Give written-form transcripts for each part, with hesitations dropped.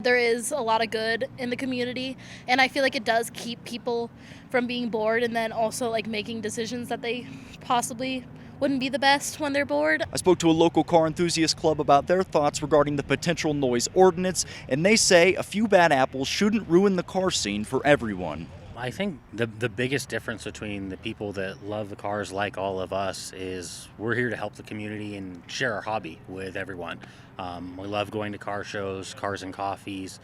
There is a lot of good in the community, and I feel like it does keep people from being bored and then also like making decisions that they possibly wouldn't be the best when they're bored. I spoke to a local car enthusiast club about their thoughts regarding the potential noise ordinance, and they say a few bad apples shouldn't ruin the car scene for everyone. I think the biggest difference between the people that love the cars like all of us is we're here to help the community and share our hobby with everyone. We love going to car shows, cars and coffees,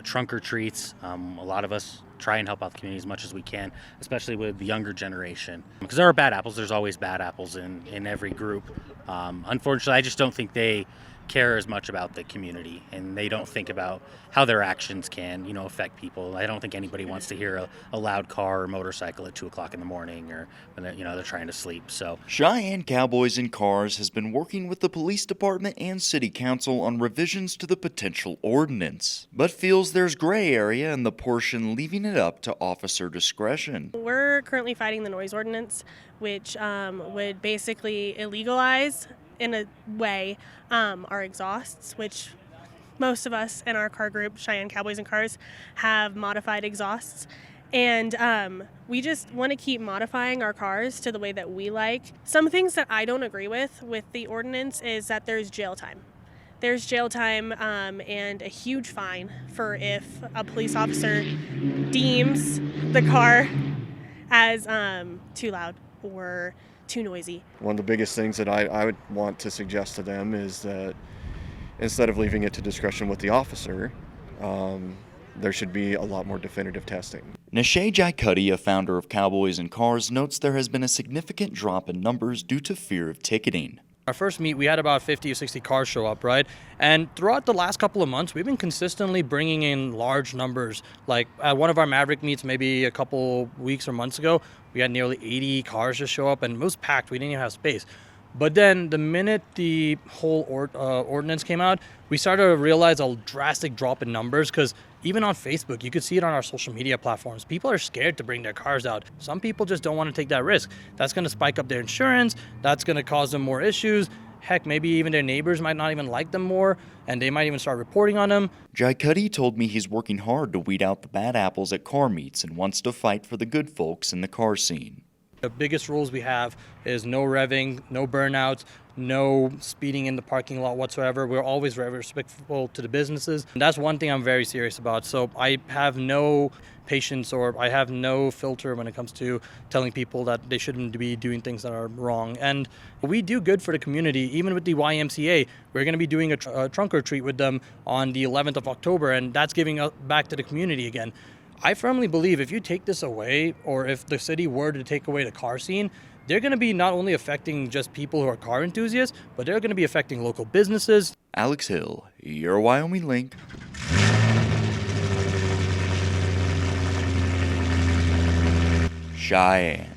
trunk or treats. A lot of us try and help out the community as much as we can, especially with the younger generation. Because there are bad apples, there's always bad apples in every group. Unfortunately, I just don't think they care as much about the community, and they don't think about how their actions can, affect people. I don't think anybody wants to hear a loud car or motorcycle at 2 o'clock in the morning or when they're trying to sleep. So Cheyenne Cowboys and Cars has been working with the police department and city council on revisions to the potential ordinance, but feels there's gray area in the portion leaving it up to officer discretion. We're currently fighting the noise ordinance, which would basically illegalize in a way our exhausts, which most of us in our car group, Cheyenne Cowboys and Cars, have modified exhausts. And we just want to keep modifying our cars to the way that we like. Some things that I don't agree with the ordinance is that there's jail time. There's jail time and a huge fine for if a police officer deems the car as too loud or too noisy. One of the biggest things that I would want to suggest to them is that instead of leaving it to discretion with the officer, there should be a lot more definitive testing. Nishay Jaikuddy, a founder of Cowboys and Cars, notes there has been a significant drop in numbers due to fear of ticketing. Our first meet, we had about 50 or 60 cars show up, right? And throughout the last couple of months, we've been consistently bringing in large numbers. Like at one of our Maverick meets, maybe a couple weeks or months ago, we had nearly 80 cars just show up, and it was packed. We didn't even have space. But then the minute the whole ordinance came out, we started to realize a drastic drop in numbers, because even on Facebook, you could see it on our social media platforms. People are scared to bring their cars out. Some people just don't want to take that risk. That's going to spike up their insurance. That's going to cause them more issues. Heck, maybe even their neighbors might not even like them more, and they might even start reporting on them. Jaikuddy told me he's working hard to weed out the bad apples at car meets and wants to fight for the good folks in the car scene. The biggest rules we have is no revving, no burnouts, no speeding in the parking lot whatsoever. We're always very respectful to the businesses. And that's one thing I'm very serious about. So I have no patience or I have no filter when it comes to telling people that they shouldn't be doing things that are wrong. And we do good for the community. Even with the YMCA, we're going to be doing a trunk or treat with them on the 11th of October, and that's giving back to the community again. I firmly believe if you take this away, or if the city were to take away the car scene, they're going to be not only affecting just people who are car enthusiasts, but they're going to be affecting local businesses. Alex Hill, your Wyoming Link. Cheyenne.